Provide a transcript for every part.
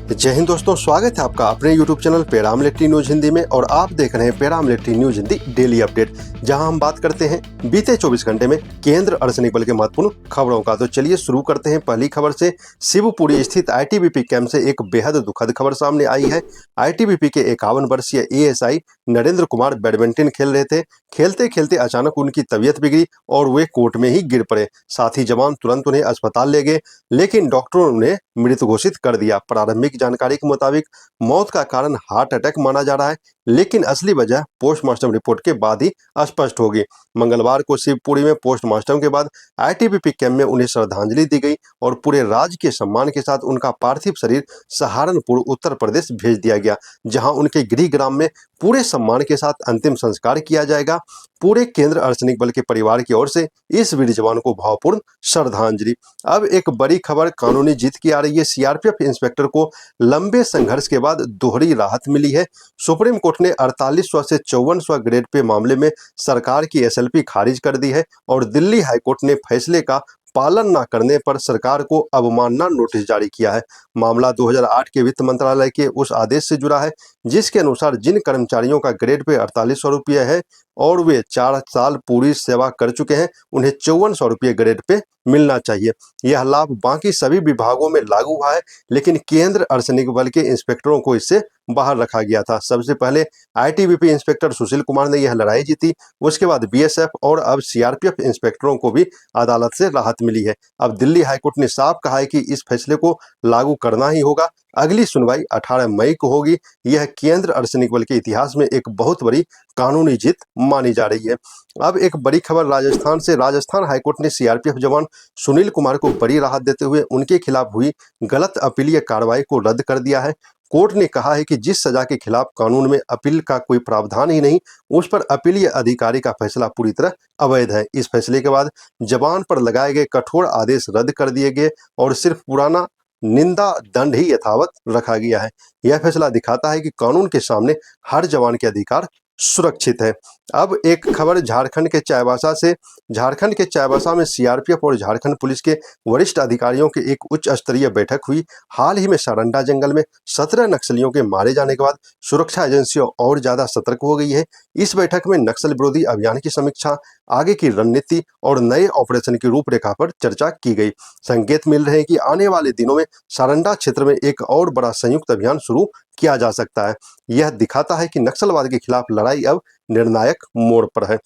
जय हिंद दोस्तों, स्वागत है आपका अपने YouTube channel paramilitary news Hindi में। और आप देख रहे हैं paramilitary news Hindi daily update, जहां हम बात करते हैं बीते 24 घंटे में केंद्र अर्धसैनिक बल के महत्वपूर्ण खबरों का। तो चलिए शुरू करते हैं पहली खबर से। शिवपुरी स्थित आईटीबीपी कैंप से एक बेहद दुखद खबर सामने आई है। आईटीबीपी के 51 वर्षीय एएसआई नरेंद्र कुमार बैडमिंटन खेल रहे थे। खेलते खेलते अचानक उनकी तबीयत बिगड़ी और वे कोर्ट में ही गिर पड़े। साथी जवान तुरंत उन्हें अस्पताल ले गए, लेकिन डॉक्टरों ने उन्हें मृत घोषित कर दिया। प्रारंभिक जानकारी के मुताबिक मौत का कारण हार्ट अटैक माना जा रहा है, लेकिन असली वजह पोस्टमार्टम रिपोर्ट के बाद ही स्पष्ट होगी। मंगलवार को शिवपुरी में पोस्टमार्टम के बाद आईटीबीपी कैंप में उन्हें श्रद्धांजलि दी गई और पूरे राजकीय सम्मान के साथ उनका पार्थिव शरीर सहारनपुर उत्तर प्रदेश भेज दिया गया, जहां उनके गृह ग्राम में पूरे सम्मान के साथ अंतिम संस्कार किया जाएगा। पूरे केंद्र अर्धसैनिक बल के परिवार की ओर से इस वीर जवान को भावपूर्ण श्रद्धांजलि। अब एक बड़ी खबर कानूनी जीत की आ रही है। सीआरपीएफ इंस्पेक्टर को लंबे संघर्ष के बाद दोहरी राहत मिली है। सुप्रीम कोर्ट ने 48वां से 54वां ग्रेड पे मामले में सरकार की एसएलपी खारिज कर दी है और दिल्ली हाईकोर्ट ने फैसले का पालन न करने पर सरकार को अवमानना नोटिस जारी किया है। मामला 2008 के वित्त मंत्रालय के उस आदेश से जुड़ा है, जिसके अनुसार जिन कर्मचारियों का ग्रेड पे 4800 रुपये है और वे 4 साल पूरी सेवा कर चुके हैं, उन्हें 5400 रुपये ग्रेड पे मिलना चाहिए। यह लाभ बाकी सभी विभागों में लागू हुआ है, लेकिन केंद्र अर्धसैनिक बल के इंस्पेक्टरों को इससे बाहर रखा गया था। सबसे पहले आईटीबीपी इंस्पेक्टर सुशील कुमार ने यह लड़ाई जीती, उसके बाद बीएसएफ और अब सीआरपीएफ इंस्पेक्टरों को भी अदालत से राहत मिली है। अब दिल्ली हाईकोर्ट ने साफ कहा है कि इस फैसले को लागू करना ही होगा। अगली सुनवाई 18 मई को होगी। यह केंद्र अर्धसैनिक बल के इतिहास में एक बहुत बड़ी कानूनी जीत मानी जा रही है। अब एक बड़ी खबर राजस्थान से। राजस्थान हाईकोर्ट ने सीआरपीएफ जवान सुनील कुमार को बड़ी राहत देते हुए उनके खिलाफ हुई गलत अपीलीय कार्रवाई को रद्द कर दिया है। कोर्ट ने कहा है कि जिस सजा के खिलाफ कानून में अपील का कोई प्रावधान ही नहीं, उस पर अपीलीय अधिकारी का फैसला पूरी तरह अवैध है। इस फैसले के बाद जवान पर लगाए गए कठोर आदेश रद्द कर दिए गए और सिर्फ पुराना निंदा दंड ही यथावत रखा गया है। यह फैसला दिखाता है कि कानून के सामने हर जवान के अधिकार सुरक्षित है। अब एक खबर झारखंड के चाईबासा से। झारखंड के चाईबासा में सीआरपीएफ और झारखंड पुलिस के वरिष्ठ अधिकारियों की एक उच्च स्तरीय बैठक हुई। हाल ही में सारंडा जंगल में 17 नक्सलियों के मारे जाने के बाद सुरक्षा एजेंसियों और ज्यादा सतर्क हो गई है। इस बैठक में नक्सल विरोधी अभियान की समीक्षा, आगे की रणनीति और नए ऑपरेशन की रूपरेखा पर चर्चा की गई। संकेत मिल रहे हैं कि आने वाले दिनों में सारंडा क्षेत्र में एक और बड़ा संयुक्त अभियान शुरू किया जा सकता है। यह दिखाता है कि नक्सलवाद के खिलाफ लड़ाई अब निर्णायक मोड़ पर है।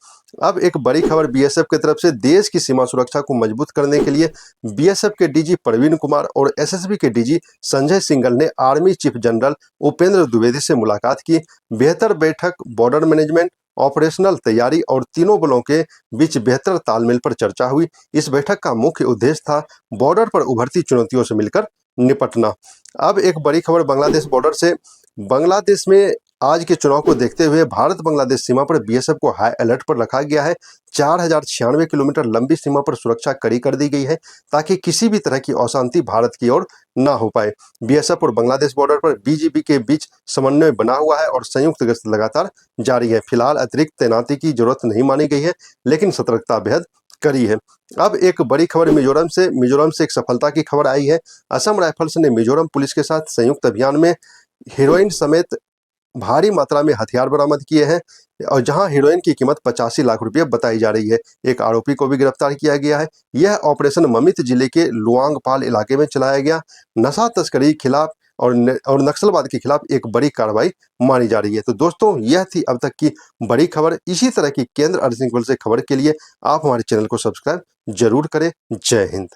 अब एक बड़ी खबर बीएसएफ की तरफ से। देश की सीमा सुरक्षा को मजबूत करने के लिए बीएसएफ के डीजी प्रवीण कुमार और एसएसबी के डीजी संजय सिंघल ने army chief general Upendra Dwivedi से मुलाकात की। बेहतर बैठक, बॉर्डर मैनेजमेंट, ऑपरेशनल तैयारी और तीनों बलों के बीच बेहतर तालमेल पर चर्चा हुई। इस बैठक का मुख्य उद्देश्य था बॉर्डर पर उभरती चुनौतियों से मिलकर निपटना। अब एक बड़ी खबर बांग्लादेश बॉर्डर से। बांग्लादेश में आज के चुनाव को देखते हुए भारत बांग्लादेश सीमा पर बीएसएफ को हाई अलर्ट पर रखा गया है। 4096 किलोमीटर लंबी सीमा पर सुरक्षा कड़ी कर दी गई है, ताकि किसी भी तरह की अशांति भारत की ओर ना हो पाए। बीएसएफ और बांग्लादेश बॉर्डर पर बीजीबी के बीच समन्वय बना हुआ है और संयुक्त गश्त लगातार जारी है। फिलहाल अतिरिक्त तैनाती की जरूरत नहीं मानी गई है, लेकिन सतर्कता बेहद कड़ी है। अब एक बड़ी खबर मिजोरम से। मिजोरम से एक सफलता की खबर आई है। असम राइफल्स ने मिजोरम पुलिस के साथ संयुक्त अभियान में हेरोइन समेत भारी मात्रा में हथियार बरामद किए हैं, और जहां हेरोइन की कीमत 85 लाख रुपए बताई जा रही है। एक आरोपी को भी गिरफ्तार किया गया है। यह ऑपरेशन ममित जिले के लुआंगपाल इलाके में चलाया गया। नशा तस्करी खिलाफ और नक्सलवाद के खिलाफ एक बड़ी कार्रवाई मानी जा रही है। तो दोस्तों, यह थी अब तक की बड़ी खबर। इसी तरह की केंद्र अर्धसैनिक बल से खबर के लिए आप हमारे चैनल को सब्सक्राइब जरूर करें। जय हिंद।